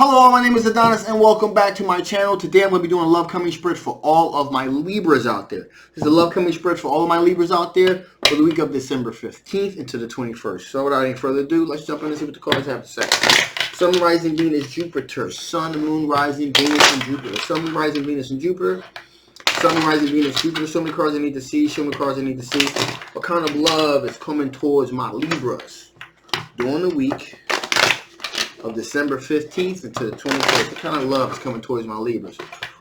Hello, my name is Adonis and welcome back to my channel. Today I'm going to be doing a love coming spread for all of my Libras out there. This is a love coming spread for all of my Libras out there for the week of December 15th into the 21st. So without any further ado, let's jump in and see what the cards have to say. Sun, Rising, Venus, Jupiter. Sun, Moon, Rising, Venus, and Jupiter. Sun, Rising, Venus, and Jupiter. Sun, Rising, Venus, Jupiter. So many cards I need to see. Show me cards I need to see. What kind of love is coming towards my Libras during the week of December 15th until the 21st. What kind of love is coming towards my Libras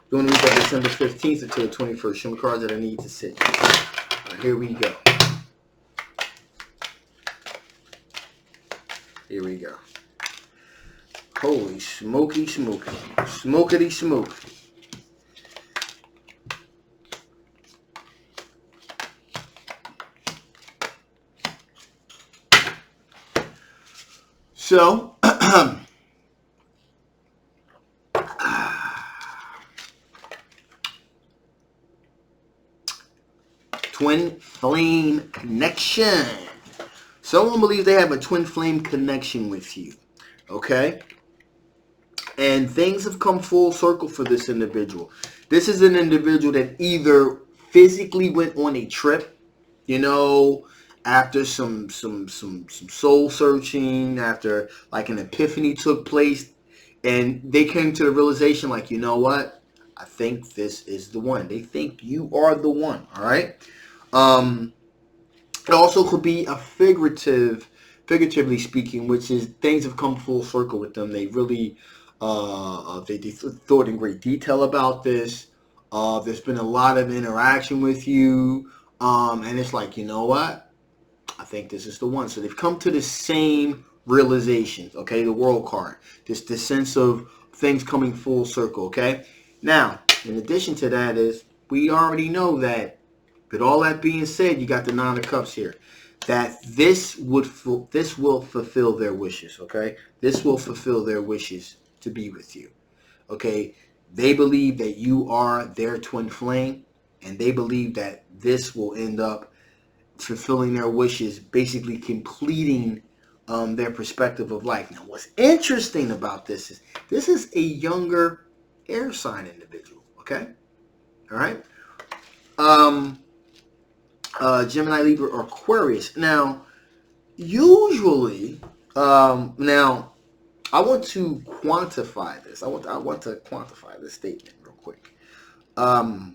during the week of December 15th until the 21st? Show me cards that I need to see. Right, here we go. Here we go. Holy smoky smoky. Smokity smoke. So, twin flame connection. Someone believes they have a twin flame connection with you. Okay? And things have come full circle for this individual. This is an individual that either physically went on a trip, you know, after some soul searching, after like an epiphany took place, and they came to the realization like, you know what? I think this is the one. They think you are the one, all right? It also could be a figuratively speaking, which is things have come full circle with them. They really, they thought in great detail about this. There's been a lot of interaction with you, and it's like, you know what? I think this is the one. So they've come to the same realizations, okay? The world card. This sense of things coming full circle, okay? Now, in addition to that is, we already know that, with all that being said, you got the Nine of Cups here, that this will fulfill their wishes, okay? This will fulfill their wishes to be with you, okay? They believe that you are their twin flame, and they believe that this will end up fulfilling their wishes, basically completing their perspective of life. Now, what's interesting about this is a younger air sign individual, okay? All right? Gemini, Libra, or Aquarius. Now, usually, now, I want to quantify this. I want to quantify this statement real quick. Or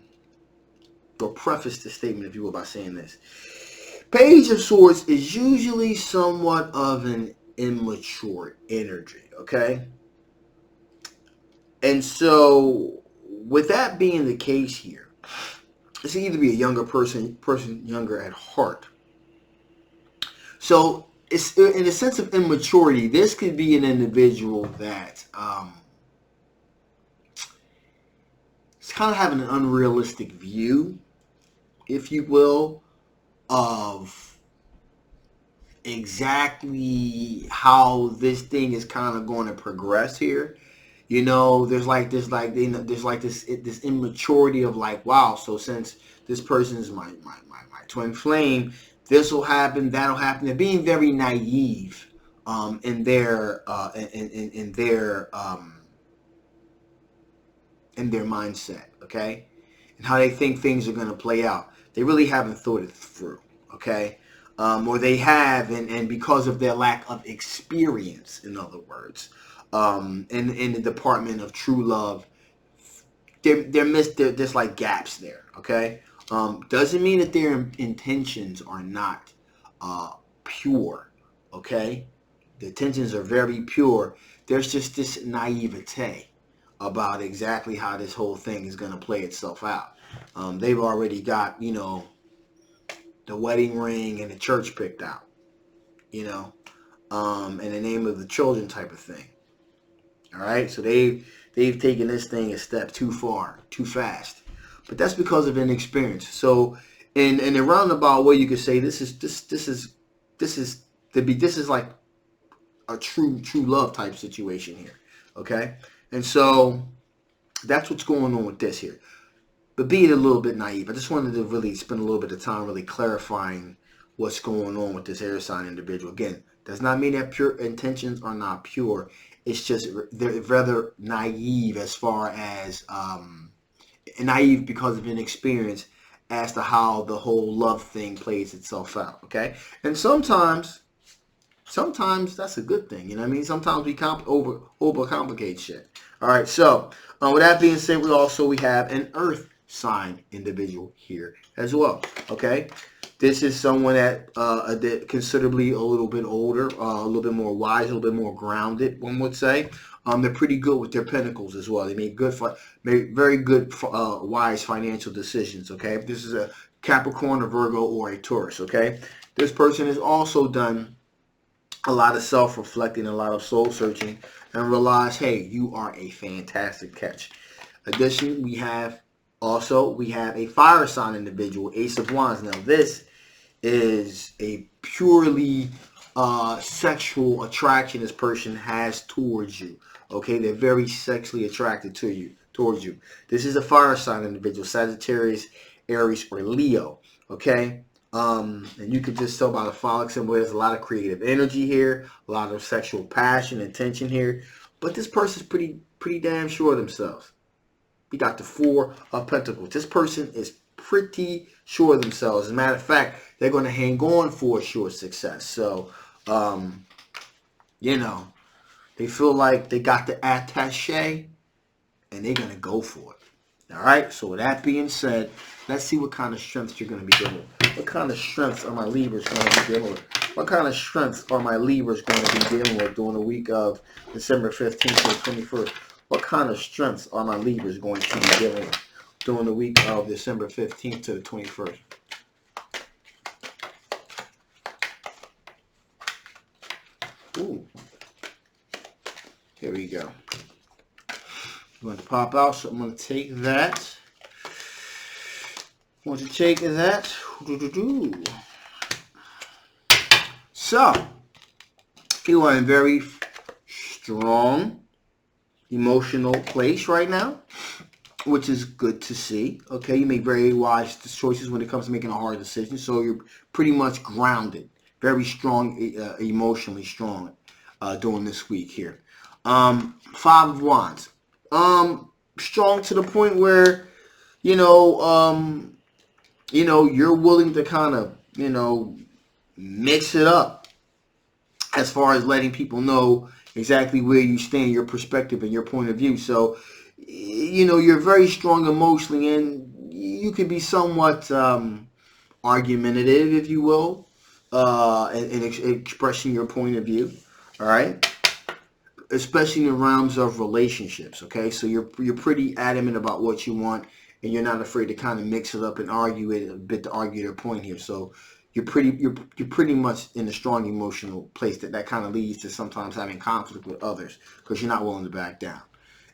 preface the statement, if you will, by saying this. Page of Swords is usually somewhat of an immature energy, okay? And so, with that being the case here, this can either be a younger person younger at heart. So, it's in a sense of immaturity, this could be an individual that is kind of having an unrealistic view, if you will, of exactly how this thing is kind of going to progress here. You know, there's this immaturity of like, wow, so since this person is my twin flame, this will happen, that'll happen. They're being very naive in their mindset, okay, and how they think things are going to play out. They really haven't thought it through, okay? Or they have, and because of their lack of experience, in other words, in the department of true love, there's like gaps there, okay? Doesn't mean that their intentions are not pure, okay? The intentions are very pure. There's just this naivete about exactly how this whole thing is going to play itself out. They've already got, you know, the wedding ring and the church picked out, you know, and the name of the children type of thing. All right, so they've taken this thing a step too far, too fast, but that's because of inexperience. So, in a roundabout way, you could say this is like a true love type situation here. Okay, and so that's what's going on with this here. But being a little bit naive, I just wanted to really spend a little bit of time really clarifying what's going on with this air sign individual. Again, does not mean that pure intentions are not pure. It's just they're rather naive as far as naive because of inexperience as to how the whole love thing plays itself out. Okay, and sometimes that's a good thing. You know what I mean? Sometimes we overcomplicate shit. All right. So with that being said, we have an Earth sign individual here as well. Okay. This is someone that considerably a little bit older, a little bit more wise, a little bit more grounded. One would say. They're pretty good with their pentacles as well. They make very good, wise financial decisions. Okay. If this is a Capricorn, a Virgo, or a Taurus. Okay. This person has also done a lot of self-reflecting, a lot of soul-searching, and realize, hey, you are a fantastic catch. Additionally, we have a fire sign individual, Ace of Wands. Now, this is a purely sexual attraction this person has towards you. Okay, they're very sexually attracted towards you. This is a fire sign individual, Sagittarius, Aries, or Leo. Okay. And you can just tell by the phallic symbol, there's a lot of creative energy here, a lot of sexual passion and tension here. But this person's pretty damn sure of themselves. We got the Four of Pentacles. This person is pretty sure of themselves. As a matter of fact, they're going to hang on for a sure success. So, you know, they feel like they got the attaché, and they're going to go for it. All right. So with that being said, let's see what kind of strengths you're going to be dealing with. What kind of strengths are my Libras going to be dealing with? What kind of strengths are my Libras going to be dealing with during the week of December 15th to the 21st? What kind of strengths are my Libras going to be dealing with during the week of December 15th to the 21st? Ooh. Here we go. I'm going to pop out, so I'm going to take that. Want to take that. So, you are in a very strong emotional place right now, which is good to see. Okay, you make very wise choices when it comes to making a hard decision. So you're pretty much grounded, very strong, emotionally strong during this week here. Five of Wands. Strong to the point where, you're willing to kind of, mix it up as far as letting people know exactly where you stand, your perspective and your point of view. So, you're very strong emotionally, and you can be somewhat argumentative, if you will, in expressing your point of view. All right. Especially in the realms of relationships. Okay. So you're pretty adamant about what you want, and you're not afraid to kind of mix it up and argue it a bit to argue their point here. So you're pretty much in a strong emotional place that kind of leads to sometimes having conflict with others because you're not willing to back down.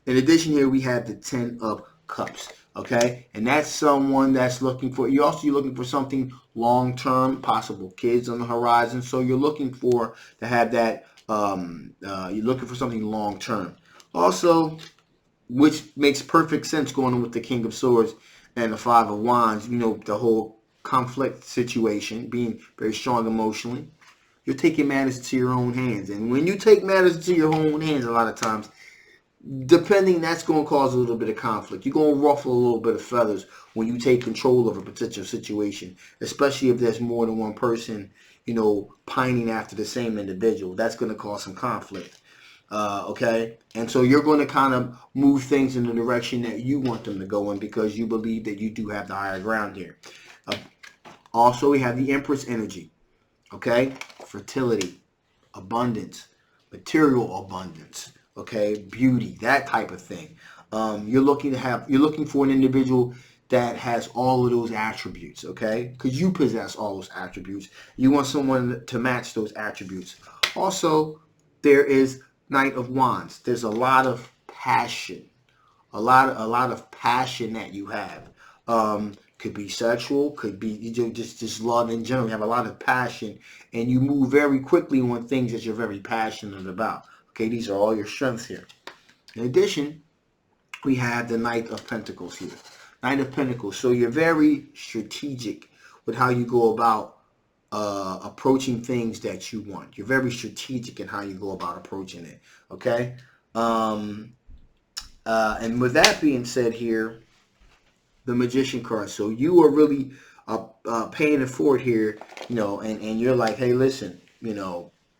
In addition, here we have the 10 of Cups. Okay, and that's someone that's looking for. You're looking for something long term, possible kids on the horizon. So you're looking to have that. You're looking for something long term. Also, which makes perfect sense going on with the King of Swords and the Five of Wands. The whole conflict situation, being very strong emotionally. You're taking matters into your own hands. And when you take matters into your own hands, a lot of times, that's going to cause a little bit of conflict. You're going to ruffle a little bit of feathers when you take control of a particular situation, especially if there's more than one person, pining after the same individual. That's going to cause some conflict. Okay? And so you're going to kind of move things in the direction that you want them to go in because you believe that you do have the higher ground here. Also, we have the Empress energy. Okay? Fertility, abundance, material abundance. Okay, beauty, that type of thing. You're looking for an individual that has all of those attributes. Okay, because you possess all those attributes. You want someone to match those attributes. Also, there is Knight of Wands. There's a lot of passion, a lot of passion that you have. Could be sexual, could be just love in general. You have a lot of passion, and you move very quickly on things that you're very passionate about. Okay, these are all your strengths here. In addition, we have the Knight of Pentacles here. Knight of Pentacles. So you're very strategic with how you go about approaching things that you want. You're very strategic in how you go about approaching it. Okay. And with that being said, here, the Magician card. So you are really paying it forward here, and you're like, hey, listen,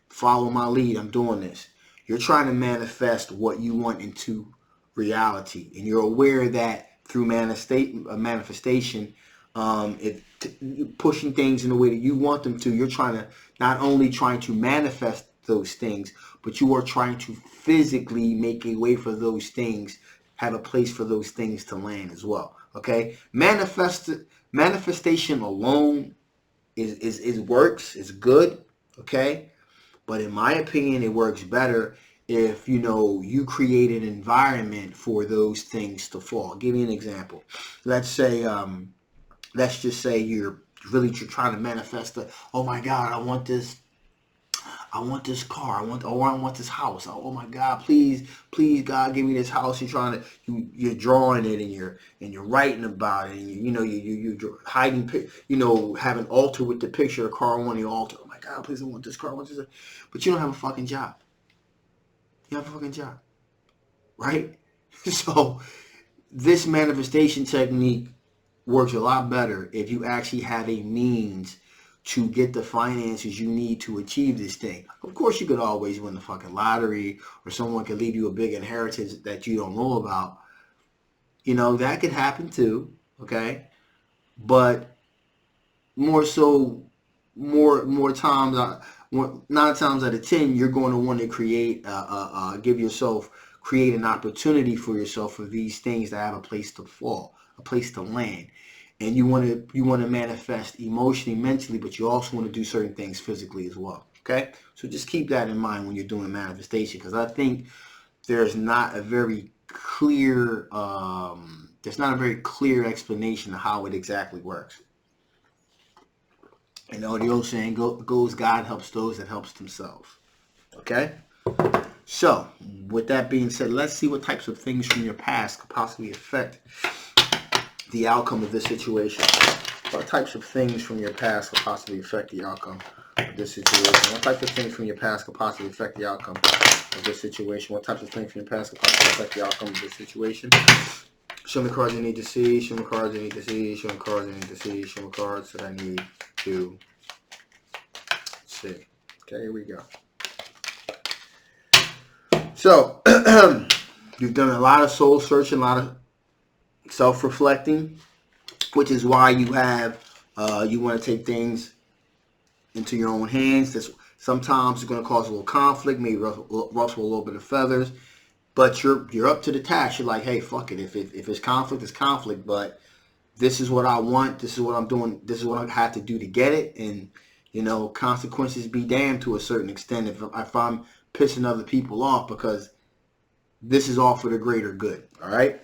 follow my lead. I'm doing this. You're trying to manifest what you want into reality, and you're aware that through manifestation, if pushing things in the way that you want them to, you're not only trying to manifest those things, but you are trying to physically make a way for those things, have a place for those things to land as well. Okay, manifestation alone is works, is good. Okay, but in my opinion, it works better if you create an environment for those things to fall. I'll give you an example. Let's just say you're trying to manifest oh my God, I want this car. I want this house. Oh my God, please God, give me this house. You're drawing it, and you're writing about it, and you're hiding, have an altar with the picture of a car on the altar. Oh my God, please, I want this car. I want this. But you don't have a fucking job. You have a fucking job, right? So this manifestation technique works a lot better if you actually have a means to get the finances you need to achieve this thing. Of course, you could always win the fucking lottery, or someone could leave you a big inheritance that you don't know about. That could happen too, okay? But more times, 9 times out of 10, you're going to want to create an opportunity for yourself for these things to have a place to fall, a place to land. And you want to manifest emotionally, mentally, but you also want to do certain things physically as well. Okay, so just keep that in mind when you're doing manifestation, because I think there's not a very clear explanation of how it exactly works. And the old saying goes, God helps those that helps themselves. Okay. So with that being said, let's see what types of things from your past could possibly affect the outcome of this situation. What types of things from your past could possibly affect the outcome of this situation? What types of things from your past could possibly affect the outcome of this situation? What types of things from your past could possibly affect the outcome of this situation? Show me cards I need to see. Show me cards I need to see. Show me cards I need to see. Show me cards that I need to see. Okay, here we go. So, you've done a lot of soul searching, a lot of self-reflecting, which is why you want to take things into your own hands. This sometimes it's going to cause a little conflict, maybe ruffle a little bit of feathers, but you're up to the task. You're like, hey, fuck it. If it's conflict, it's conflict. But this is what I want. This is what I'm doing. This is what I have to do to get it. And consequences be damned to a certain extent if I'm pissing other people off, because this is all for the greater good. All right.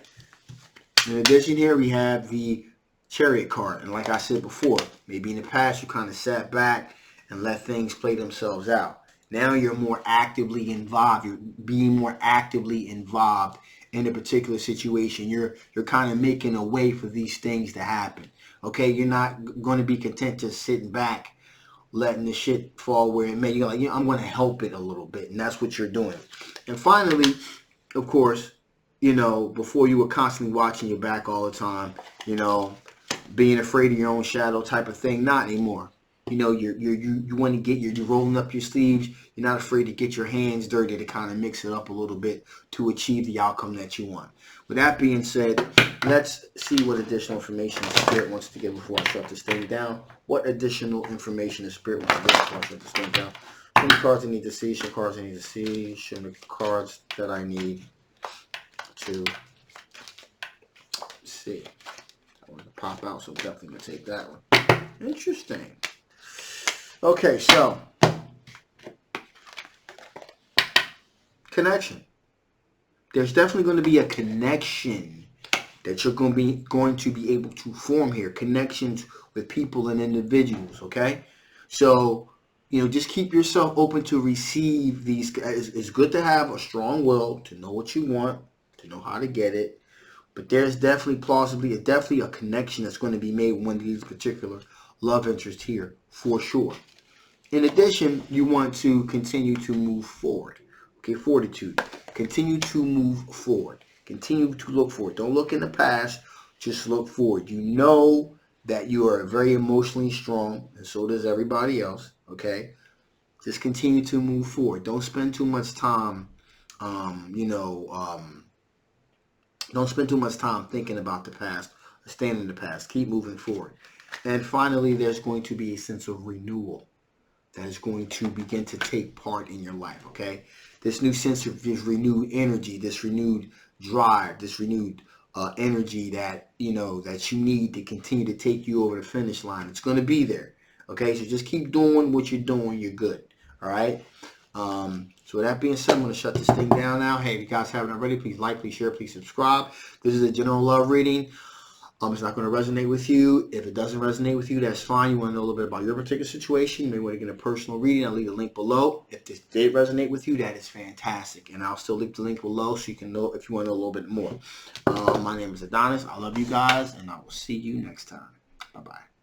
In addition, here we have the Chariot card. And like I said before, maybe in the past you kind of sat back and let things play themselves out. Now you're more actively involved. You're being more actively involved in a particular situation. You're kind of making a way for these things to happen. Okay, you're not going to be content just sitting back, letting the shit fall where it may. You're like, I'm going to help it a little bit, and that's what you're doing. And finally, of course, before you were constantly watching your back all the time, being afraid of your own shadow type of thing. Not anymore. You want to you're rolling up your sleeves. You're not afraid to get your hands dirty to kind of mix it up a little bit to achieve the outcome that you want. With that being said, let's see what additional information the Spirit wants to give before I shut this thing down. What additional information the Spirit wants to give before I shut this thing down? Show me cards I need to see. Show me cards I need to see. Show me cards that I need to see. I want to pop out, so I'm definitely going to take that one. Interesting. Okay, so connection. There's definitely going to be a connection that you're going to be able to form here. Connections with people and individuals, okay? So, just keep yourself open to receive these. It's good to have a strong will, to know what you want, to know how to get it. But there's definitely a connection that's going to be made with one of these particular love interest here for sure. In addition, you want to continue to move forward. Okay, fortitude. Continue to move forward. Continue to look forward. Don't look in the past. Just look forward. You know that you are very emotionally strong, and so does everybody else. Okay, just continue to move forward. Don't spend too much time, don't spend too much time thinking about the past or staying in the past. Keep moving forward. And finally, there's going to be a sense of renewal that is going to begin to take part in your life, okay? This new sense of this renewed energy, this renewed drive, this renewed energy that, that you need to continue to take you over the finish line. It's going to be there, okay? So just keep doing what you're doing. You're good, all right? So with that being said, I'm going to shut this thing down now. Hey, if you guys haven't already, please like, please share, please subscribe. This is a general love reading. It's not going to resonate with you. If it doesn't resonate with you, that's fine. You want to know a little bit about your particular situation. You may want to get a personal reading. I'll leave a link below. If this did resonate with you, that is fantastic. And I'll still leave the link below so you can know if you want to know a little bit more. My name is Adonis. I love you guys, and I will see you next time. Bye-bye.